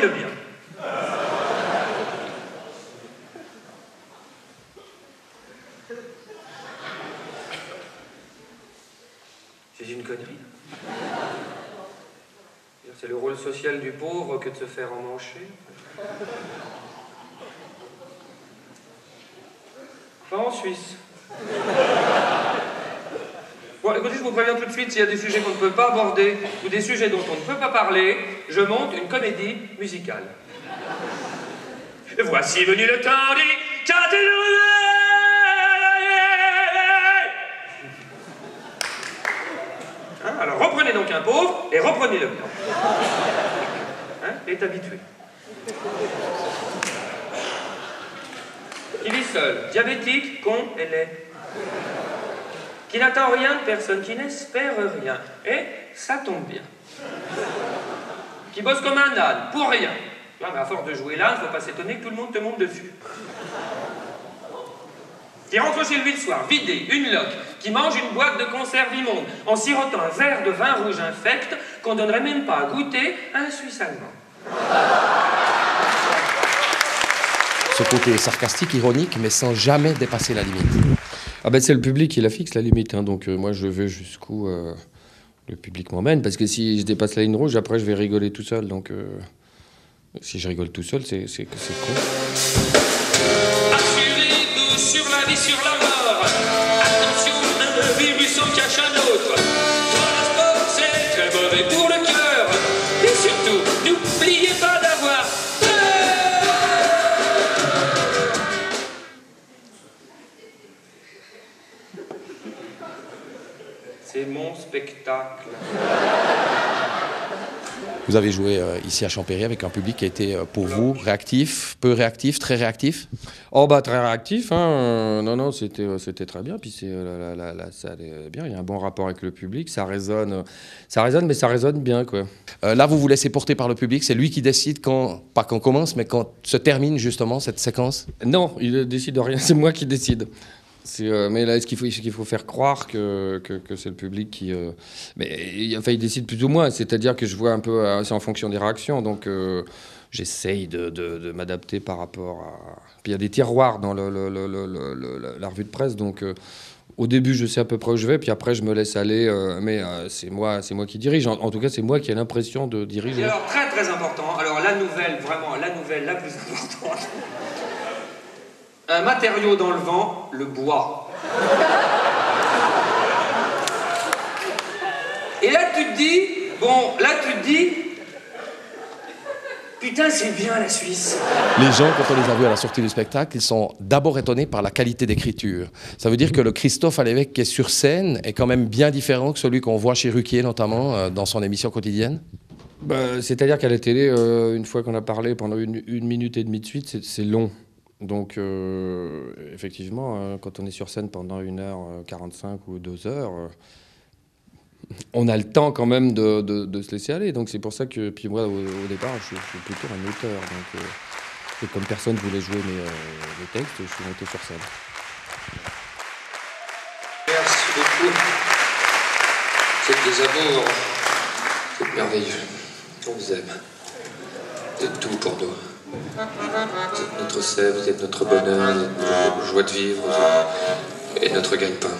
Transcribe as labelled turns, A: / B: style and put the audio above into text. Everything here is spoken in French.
A: le bien. C'est une connerie. C'est le rôle social du pauvre que de se faire emmancher. Pas en Suisse. Bon, écoutez, je vous préviens tout de suite, s'il y a des sujets qu'on ne peut pas aborder ou des sujets dont on ne peut pas parler, je monte une comédie musicale. Voici venu le temps des cathédrales. Hein, alors reprenez donc un pauvre et reprenez-le bien. Hein, il est habitué. Qui vit seul, diabétique, con et laid. Qui n'attend rien de personne, qui n'espère rien. Et ça tombe bien. Qui bosse comme un âne, pour rien. Non, mais à force de jouer l'âne, faut pas s'étonner que tout le monde te monte dessus. Qui rentre chez lui le soir, vidé, une loque, qui mange une boîte de conserve immonde, en sirotant un verre de vin rouge infect qu'on donnerait même pas à goûter à un Suisse allemand.
B: Ce côté sarcastique, ironique, mais sans jamais dépasser la limite.
C: Ah ben c'est le public qui la fixe, la limite. Hein, donc moi je vais jusqu'où le public m'emmène. Parce que si je dépasse la ligne rouge, après je vais rigoler tout seul. Donc si je rigole tout seul, c'est con.
A: Assurez-vous sur la vie, sur la mort. Attention, un virus en cache un autre. Le sport, c'est très mauvais pour le cœur. Et surtout, n'oubliez pas d'avoir c'est mon spectacle.
B: Vous avez joué ici à Champéry avec un public qui a été, pour vous, réactif, peu réactif, très réactif?
C: Oh bah très réactif, hein. Non, c'était très bien. Puis la salle est bien, il y a un bon rapport avec le public, ça résonne, mais ça résonne bien, quoi.
B: Là, vous vous laissez porter par le public, c'est lui qui décide quand, pas quand commence, mais quand se termine justement cette séquence?
C: Non, il ne décide de rien, c'est moi qui décide. Mais là, est-ce qu'il faut faire croire que c'est le public qui... Mais enfin, il décide plus ou moins, c'est-à-dire que je vois un peu, c'est en fonction des réactions, donc j'essaye de m'adapter par rapport à... Puis il y a des tiroirs dans la revue de presse, donc au début, je sais à peu près où je vais, puis après, je me laisse aller, mais c'est moi qui dirige. En tout cas, c'est moi qui ai l'impression de diriger.
A: Et alors, très très important, alors la nouvelle, vraiment, la nouvelle la plus importante... Un matériau dans le vent, le bois. Et là, tu te dis, putain, c'est bien la Suisse.
B: Les gens, quand on les a vus à la sortie du spectacle, ils sont d'abord étonnés par la qualité d'écriture. Ça veut dire que le Christophe à l'évêque qui est sur scène est quand même bien différent que celui qu'on voit chez Ruquier, notamment, dans son émission quotidienne?
C: C'est-à-dire qu'à la télé, une fois qu'on a parlé pendant une minute et demie de suite, c'est long. Donc, effectivement, quand on est sur scène pendant 1h45 ou 2 heures, on a le temps quand même de se laisser aller. Donc, c'est pour ça que, puis moi, au départ, je suis plutôt un auteur. Donc, et comme personne ne voulait jouer mes textes, je suis monté sur scène.
A: Merci beaucoup. C'est des amours. C'est merveilleux. On vous aime. Vous êtes tout pour nous. Vous êtes notre sève, vous êtes notre bonheur, notre joie de vivre et notre gagne-pain.